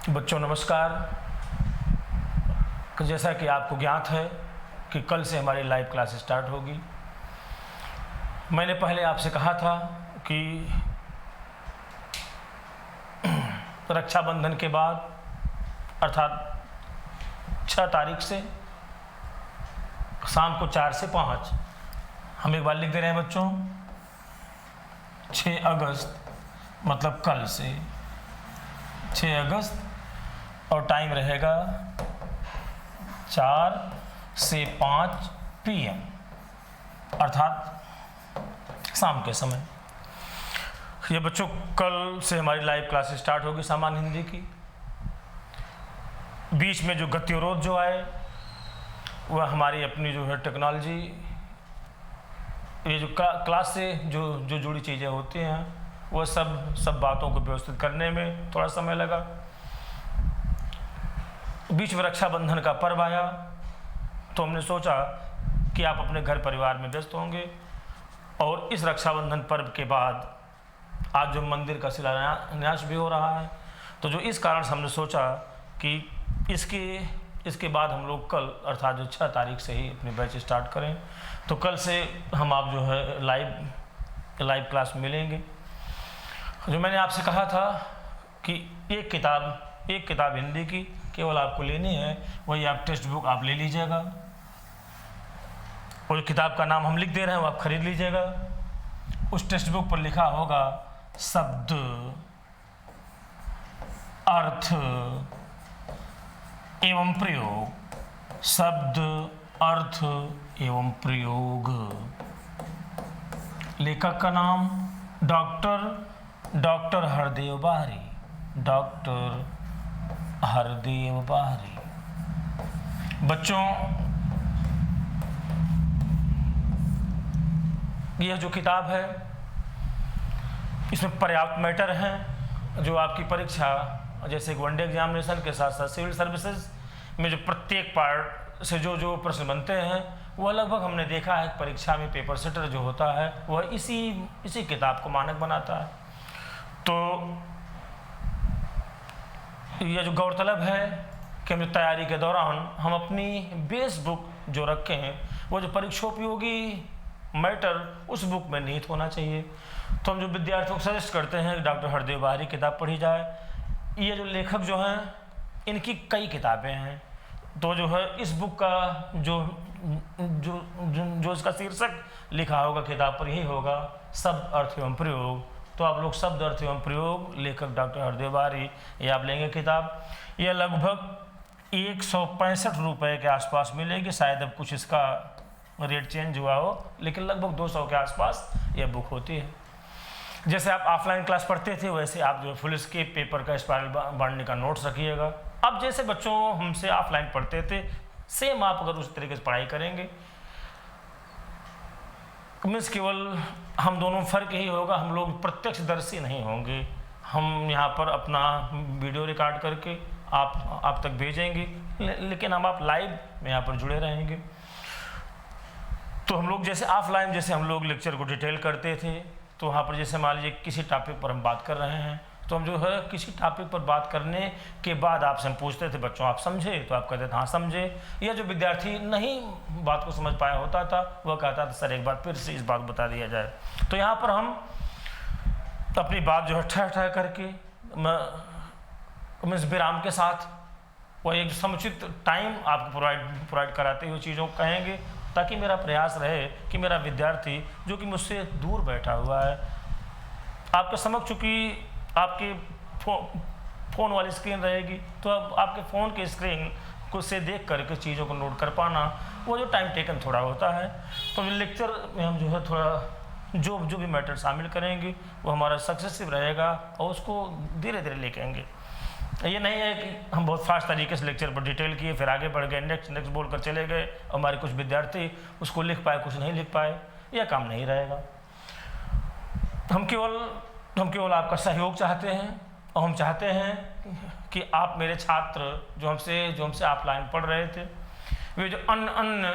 बच्चों नमस्कार। जैसा कि आपको ज्ञात है कि कल से हमारी लाइव क्लास स्टार्ट होगी। मैंने पहले आपसे कहा था कि रक्षाबंधन के बाद अर्थात 6 तारीख से शाम को 4 से 5 हम एक बार लिख दे रहे हैं बच्चों, 6 अगस्त मतलब कल से 6 अगस्त और टाइम रहेगा 4 से 5 PM अर्थात शाम के समय। ये बच्चों कल से हमारी लाइव क्लास स्टार्ट होगी सामान्य हिंदी की। बीच में जो गतिरोध जो आए वह हमारी अपनी जो है टेक्नोलॉजी, ये जो क्लास से जो जुड़ी चीज़ें होती हैं वह सब बातों को व्यवस्थित करने में थोड़ा समय लगा। बीच में रक्षाबंधन का पर्व आया तो हमने सोचा कि आप अपने घर परिवार में व्यस्त होंगे और इस रक्षाबंधन पर्व के बाद आज जो मंदिर का शिलान्यास भी हो रहा है, तो जो इस कारण से हमने सोचा कि इसके बाद हम लोग कल अर्थात जो 6 तारीख से ही अपनी बैच स्टार्ट करें। तो कल से हम आप जो है लाइव क्लास में मिलेंगे। जो मैंने आपसे कहा था कि एक किताब हिंदी की केवल आपको लेनी है, वही आप टेक्स्ट बुक आप ले लीजिएगा और किताब का नाम हम लिख दे रहे हैं वो आप खरीद लीजिएगा। उस टेक्स्ट बुक पर लिखा होगा शब्द, अर्थ एवं प्रयोग, शब्द, अर्थ एवं प्रयोग। लेखक का नाम डॉक्टर हरदेव बाहरी, डॉक्टर हरदेव बाहरी। बच्चों यह जो किताब है इसमें पर्याप्त मैटर हैं जो आपकी परीक्षा जैसे वनडे एग्जामिनेशन के साथ साथ सिविल सर्विसेज में जो प्रत्येक पार्ट से जो प्रश्न बनते हैं वह लगभग हमने देखा है परीक्षा में पेपर सेटर जो होता है वह इसी किताब को मानक बनाता है। तो यह जो गौरतलब है कि हम तैयारी के दौरान हम अपनी बेस बुक जो रखे हैं वो जो परीक्षोपयोगी मैटर उस बुक में निहित होना चाहिए। तो हम जो विद्यार्थियों को सजेस्ट करते हैं डॉक्टर हरदेव बाहरी किताब पढ़ी जाए। ये जो लेखक जो हैं इनकी कई किताबें हैं, तो जो है इस बुक का जो इसका शीर्षक लिखा होगा किताब पर यही होगा शब्द, अर्थ एवं प्रयोग। तो आप लोग शब्द, अर्थ एवं प्रयोग, लेखक डॉक्टर हरदेव बाहरी, ये आप लेंगे किताब। यह लगभग 165 रुपये के आसपास मिलेगी, शायद अब कुछ इसका रेट चेंज हुआ हो, लेकिन लगभग 200 के आसपास यह बुक होती है। जैसे आप ऑफलाइन क्लास पढ़ते थे वैसे आप जो फुल स्केप पेपर का स्पाइरल बांधने का नोट्स रखिएगा। अब जैसे बच्चों हमसे ऑफलाइन पढ़ते थे सेम आप अगर उस तरीके से पढ़ाई करेंगे, मीन्स केवल हम दोनों फर्क यही होगा हम लोग प्रत्यक्षदर्शी नहीं होंगे। हम यहाँ पर अपना वीडियो रिकॉर्ड करके आप तक भेजेंगे, लेकिन आप लाइव में यहाँ पर जुड़े रहेंगे। तो हम लोग जैसे ऑफलाइन जैसे हम लोग लेक्चर को डिटेल करते थे, तो वहाँ पर जैसे मान लीजिए किसी टॉपिक पर हम बात कर रहे हैं तो हम जो है किसी टॉपिक पर बात करने के बाद आपसे हम पूछते थे बच्चों आप समझे, तो आप कहते थे हाँ समझे। या जो विद्यार्थी नहीं बात को समझ पाया होता था वह कहता था सर एक बार फिर से इस बात बता दिया जाए। तो यहाँ पर हम अपनी बात जो है ठहर करके मीन्स विराम के साथ वह एक समुचित टाइम आपको प्रोवाइड कराते हुए चीज़ों को कहेंगे, ताकि मेरा प्रयास रहे कि मेरा विद्यार्थी जो कि मुझसे दूर बैठा हुआ है आपके समक्ष, चूँकि आपके फ़ोन वाली स्क्रीन रहेगी तो अब आपके फ़ोन की स्क्रीन को से देख करके चीज़ों को नोट कर पाना वो जो टाइम टेकन थोड़ा होता है। तो लेक्चर में हम जो है थोड़ा जो भी मैटर शामिल करेंगे वो हमारा सक्सेसिव रहेगा और उसको धीरे धीरे लेके आएंगे। ये नहीं है कि हम बहुत फास्ट तरीके से लेक्चर पर डिटेल किए फिर आगे बढ़ गए नेक्स्ट बोल कर चले गए, हमारे कुछ विद्यार्थी उसको लिख पाए कुछ नहीं लिख पाए, यह काम नहीं रहेगा। हम केवल आपका सहयोग चाहते हैं और हम चाहते हैं कि आप मेरे छात्र जो हमसे ऑफलाइन पढ़ रहे थे वे जो अन्य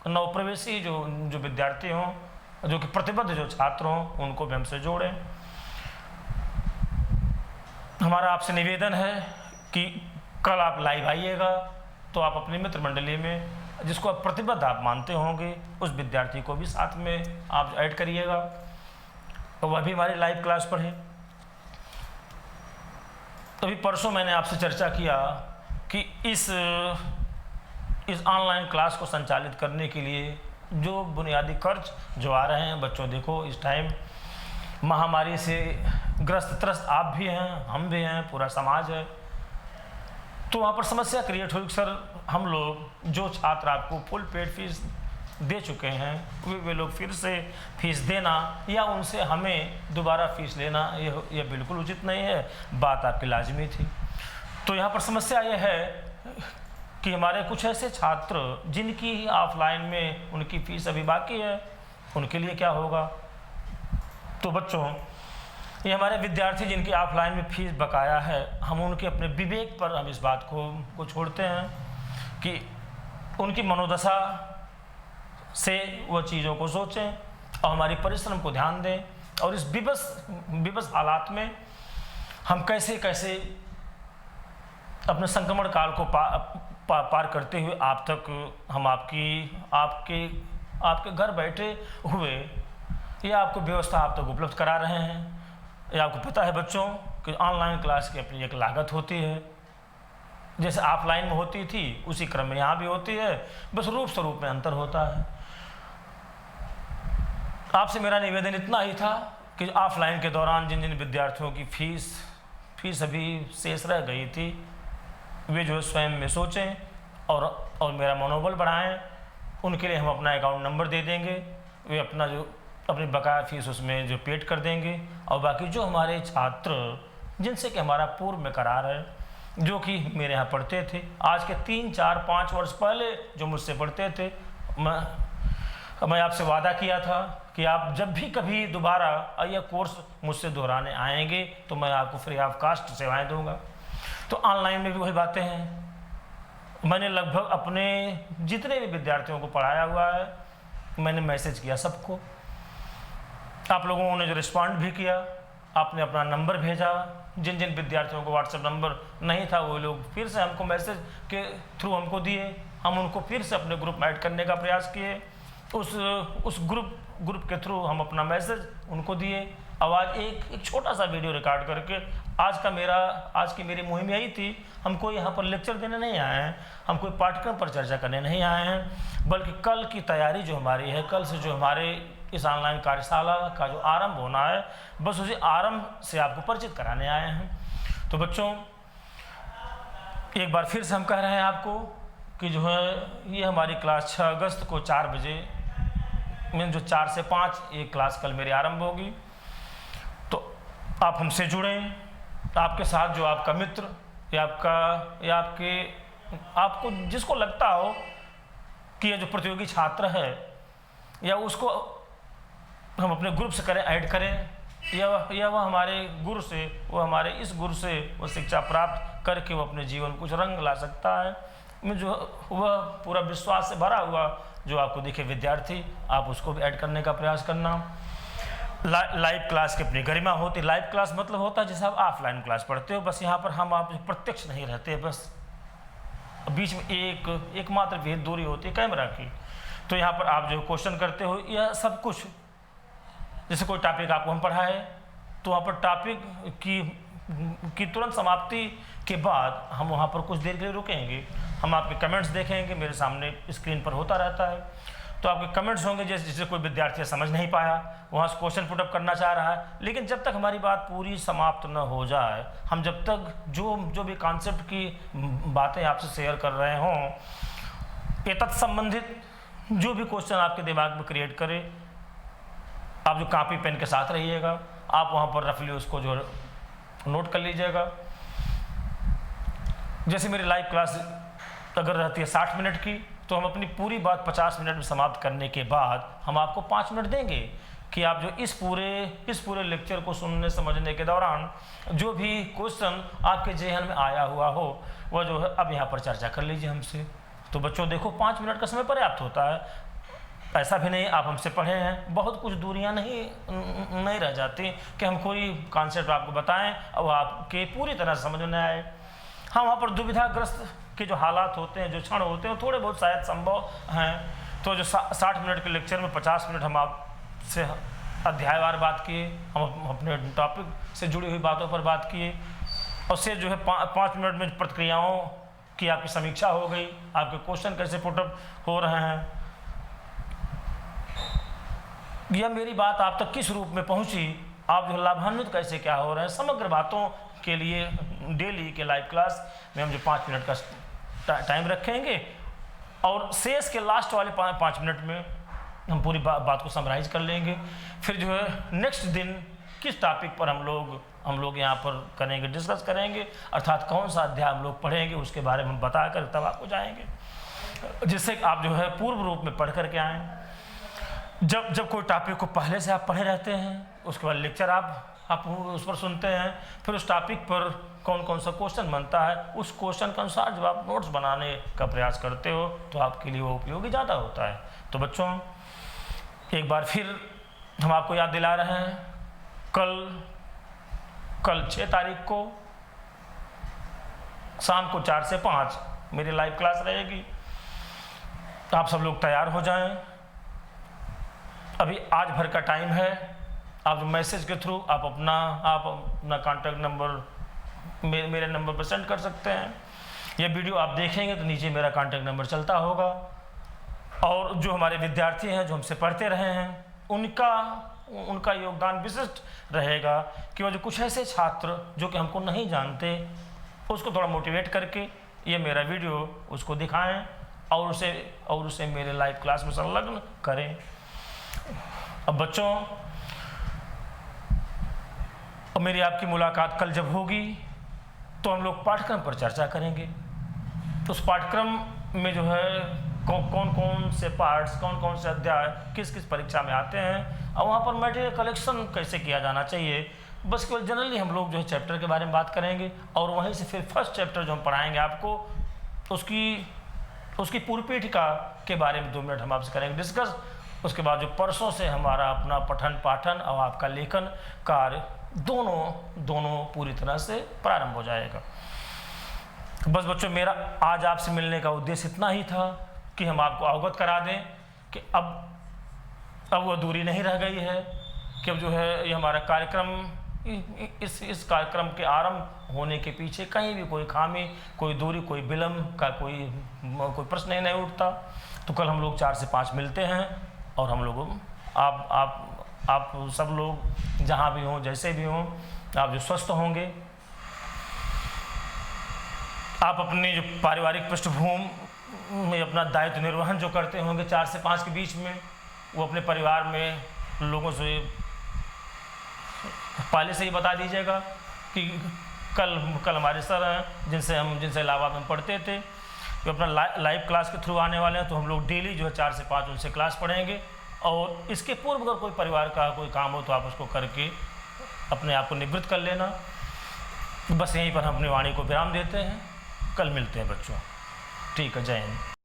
नवप्रवेशी जो विद्यार्थी हों, जो कि प्रतिबद्ध जो छात्र हों, उनको भी हमसे जोड़ें। हमारा आपसे निवेदन है कि कल आप लाइव आइएगा, तो आप अपनी मित्र मंडली में जिसको आप प्रतिबद्ध आप मानते होंगे उस विद्यार्थी को भी साथ में आप ऐड करिएगा, तो वह भी हमारी लाइव क्लास पर है। अभी परसों मैंने आपसे चर्चा किया कि इस ऑनलाइन क्लास को संचालित करने के लिए जो बुनियादी खर्च जो आ रहे हैं, बच्चों देखो इस टाइम महामारी से ग्रस्त आप भी हैं, हम भी हैं, पूरा समाज है, तो वहाँ पर समस्या क्रिएट हुई। सर हम लोग जो छात्र आपको फुल पेड फीस दे चुके हैं वे लोग फिर से फीस देना या उनसे हमें दोबारा फीस लेना यह बिल्कुल उचित नहीं है, बात आपकी लाजमी थी। तो यहाँ पर समस्या यह है कि हमारे कुछ ऐसे छात्र जिनकी ऑफलाइन में उनकी फीस अभी बाकी है, उनके लिए क्या होगा। तो बच्चों ये हमारे विद्यार्थी जिनकी ऑफलाइन में फीस बकाया है, हम उनके अपने विवेक पर हम इस बात को छोड़ते हैं कि उनकी मनोदशा से वह चीज़ों को सोचें और हमारी परिश्रम को ध्यान दें, और इस विवश हालात में हम कैसे कैसे अपने संक्रमण काल को पार करते हुए आप तक हम आपके घर बैठे हुए ये आपको व्यवस्था आप तक उपलब्ध करा रहे हैं। ये आपको पता है बच्चों कि ऑनलाइन क्लास की अपनी एक लागत होती है, जैसे ऑफलाइन में होती थी उसी क्रम में यहाँ भी होती है, बस रूप स्वरूप में अंतर होता है। आपसे मेरा निवेदन इतना ही था कि ऑफलाइन के दौरान जिन जिन विद्यार्थियों की फीस अभी शेष रह गई थी वे जो स्वयं में सोचें और मेरा मनोबल बढ़ाएं। उनके लिए हम अपना अकाउंट नंबर दे देंगे, वे अपनी बकाया फीस उसमें जो पेड कर देंगे, और बाकी जो हमारे छात्र जिनसे कि हमारा पूर्व में करार है, जो कि मेरे यहाँ पढ़ते थे आज के 3, 4, 5 वर्ष पहले जो मुझसे पढ़ते थे, मैं आपसे वादा किया था कि आप जब भी कभी दोबारा यह कोर्स मुझसे दोहराने आएंगे तो मैं आपको फ्री ऑफ कास्ट सेवाएं दूंगा। तो ऑनलाइन में भी वही बातें हैं। मैंने लगभग अपने जितने भी विद्यार्थियों को पढ़ाया हुआ है मैंने मैसेज किया सबको, आप लोगों ने जो रिस्पॉन्ड भी किया, आपने अपना नंबर भेजा, जिन जिन विद्यार्थियों को व्हाट्सएप नंबर नहीं था वो लोग फिर से हमको मैसेज के थ्रू हमको दिए, हम उनको फिर से अपने ग्रुप में ऐड करने का प्रयास किए, उस ग्रुप के थ्रू हम अपना मैसेज उनको दिए। अब आज एक छोटा सा वीडियो रिकॉर्ड करके आज की मेरी मुहिम यही थी, हम कोई यहाँ पर लेक्चर देने नहीं आए हैं, हम कोई पाठ्यक्रम पर चर्चा करने नहीं आए हैं, बल्कि कल की तैयारी जो हमारी है, कल से जो हमारे इस ऑनलाइन कार्यशाला का जो आरंभ होना है, बस उसी आरंभ से आपको परिचित कराने आए हैं। तो बच्चों एक बार फिर से हम कह रहे हैं आपको कि जो है ये हमारी क्लास 6 अगस्त को 4 बजे में जो 4 से 5 ये क्लास कल मेरी आरंभ होगी। तो आप हमसे जुड़ें, आपके साथ जो आपका मित्र या आपको जिसको लगता हो कि ये जो प्रतियोगी छात्र है या उसको हम अपने ग्रुप से ऐड करें, या वह हमारे गुरु से इस गुरु से वो शिक्षा प्राप्त करके वो अपने जीवन कुछ रंग ला सकता है। में जो वह पूरा विश्वास से भरा हुआ जो आपको दिखे विद्यार्थी, आप उसको भी ऐड करने का प्रयास करना। लाइव क्लास की अपनी गरिमा होती। लाइव क्लास मतलब होता है जैसे आप ऑफलाइन क्लास पढ़ते हो, बस यहाँ पर हम आप प्रत्यक्ष नहीं रहते, बस बीच में एकमात्र भेद दूरी होती है कैमरा की। तो यहाँ पर आप जो क्वेश्चन करते हो यह सब कुछ, जैसे कोई टॉपिक आपको हम पढ़ाए तो वहाँ पर टॉपिक की तुरंत समाप्ति के बाद हम वहाँ पर कुछ देर के लिए रुकेंगे, हम आपके कमेंट्स देखेंगे, मेरे सामने स्क्रीन पर होता रहता है। तो आपके कमेंट्स होंगे जैसे कोई विद्यार्थी समझ नहीं पाया, वहाँ से क्वेश्चन पुटअप करना चाह रहा है, लेकिन जब तक हमारी बात पूरी समाप्त न हो जाए, हम जब तक जो भी कॉन्सेप्ट की बातें आपसे शेयर कर रहे हों, ये तत्संबंधित जो भी क्वेश्चन आपके दिमाग में क्रिएट करे, आप जो कॉपी पेन के साथ रहिएगा, आप वहाँ पर रफली उसको जो नोट कर लीजिएगा। जैसे मेरी लाइव क्लास अगर रहती है 60 मिनट की, तो हम अपनी पूरी बात 50 मिनट में समाप्त करने के बाद हम आपको 5 मिनट देंगे कि आप जो इस पूरे लेक्चर को सुनने समझने के दौरान जो भी क्वेश्चन आपके जेहन में आया हुआ हो वह जो है अब यहाँ पर चर्चा कर लीजिए हमसे। तो बच्चों देखो 5 मिनट का समय पर्याप्त होता है। ऐसा भी नहीं आप हमसे पढ़े हैं, बहुत कुछ दूरियां नहीं रह जाती कि हम कोई कॉन्सेप्ट आपको बताएं और आपके पूरी तरह समझ में आए। हाँ, वहाँ पर दुविधाग्रस्त के जो हालात होते हैं, जो क्षण होते हैं, थोड़े बहुत शायद संभव हैं। तो जो 60 मिनट के लेक्चर में 50 मिनट हम आपसे अध्यायवार बात किए, हम अपने टॉपिक से जुड़ी हुई बातों पर बात किए, और से जो है 5 मिनट में प्रतिक्रियाओं की आपकी समीक्षा हो गई, आपके क्वेश्चन कैसे पुटअप हो रहे हैं, यह मेरी बात आप तक किस रूप में पहुंची, आप जो लाभान्वित कैसे क्या हो रहे हैं, समग्र बातों के लिए डेली के लाइव क्लास में हम जो 5 मिनट का टाइम रखेंगे, और शेष के लास्ट वाले 5 मिनट में हम पूरी बात को समराइज कर लेंगे। फिर जो है नेक्स्ट दिन किस टॉपिक पर हम लोग यहाँ पर करेंगे, डिस्कस करेंगे, अर्थात कौन सा अध्याय हम लोग पढ़ेंगे उसके बारे में बताकर तब आपको जाएंगे, जिससे आप जो है पूर्व रूप में पढ़ करके आएँ। जब कोई टॉपिक को पहले से आप पढ़े रहते हैं, उसके बाद लेक्चर आप उस पर सुनते हैं, फिर उस टॉपिक पर कौन कौन सा क्वेश्चन बनता है, उस क्वेश्चन के अनुसार जब आप नोट्स बनाने का प्रयास करते हो तो आपके लिए वो उपयोगी ज़्यादा होता है। तो बच्चों, एक बार फिर हम आपको याद दिला रहे हैं, कल 6 तारीख को शाम को 4 से 5 मेरी लाइव क्लास रहेगी। आप सब लोग तैयार हो जाएं। अभी आज भर का टाइम है, आप मैसेज के थ्रू आप अपना कॉन्टैक्ट नंबर मेरे नंबर पर सेंड कर सकते हैं। ये वीडियो आप देखेंगे तो नीचे मेरा कॉन्टैक्ट नंबर चलता होगा, और जो हमारे विद्यार्थी हैं जो हमसे पढ़ते रहे हैं उनका योगदान विशिष्ट रहेगा कि वो जो कुछ ऐसे छात्र जो कि हमको नहीं जानते, उसको थोड़ा मोटिवेट करके ये मेरा वीडियो उसको दिखाएं और उसे मेरे लाइव क्लास में संलग्न करें। अब बच्चों, और मेरी आपकी मुलाकात कल जब होगी तो हम लोग पाठ्यक्रम पर चर्चा करेंगे। तो उस पाठ्यक्रम में जो है कौन कौन से पार्ट्स, कौन कौन से अध्याय किस किस परीक्षा में आते हैं, और वहाँ पर मटेरियल कलेक्शन कैसे किया जाना चाहिए, बस केवल जनरली हम लोग जो है चैप्टर के बारे में बात करेंगे, और वहीं से फिर फर्स्ट चैप्टर जो हम पढ़ाएंगे आपको उसकी पूर्व पीठिका के बारे में 2 मिनट हम आपसे करेंगे डिस्कस। उसके बाद जो परसों से हमारा अपना पठन पाठन और आपका लेखन कार्य दोनों पूरी तरह से प्रारंभ हो जाएगा। बस बच्चों, मेरा आज आपसे मिलने का उद्देश्य इतना ही था कि हम आपको अवगत करा दें कि अब वो दूरी नहीं रह गई है, कि अब जो है ये हमारा कार्यक्रम, इस कार्यक्रम के आरंभ होने के पीछे कहीं भी कोई खामी, कोई दूरी, कोई विलम्ब का कोई प्रश्न ही नहीं उठता। तो कल हम लोग 4 से 5 मिलते हैं, और हम लोग आप सब लोग जहाँ भी हों, जैसे भी हों, आप जो स्वस्थ होंगे, आप अपनी जो पारिवारिक पृष्ठभूमि में अपना दायित्व निर्वहन जो करते होंगे 4 से 5 के बीच में, वो अपने परिवार में लोगों से पहले से ही बता दीजिएगा कि कल हमारे सर हैं जिनसे इलाहाबाद में पढ़ते थे, जो अपना लाइव क्लास के थ्रू आने वाले हैं। तो हम लोग डेली जो है 4 से 5 उनसे क्लास पढ़ेंगे, और इसके पूर्व अगर कोई परिवार का कोई काम हो तो आप उसको करके अपने आप को निवृत्त कर लेना। बस यहीं पर हम अपनी वाणी को विराम देते हैं। कल मिलते हैं बच्चों। ठीक है, जय हिंद।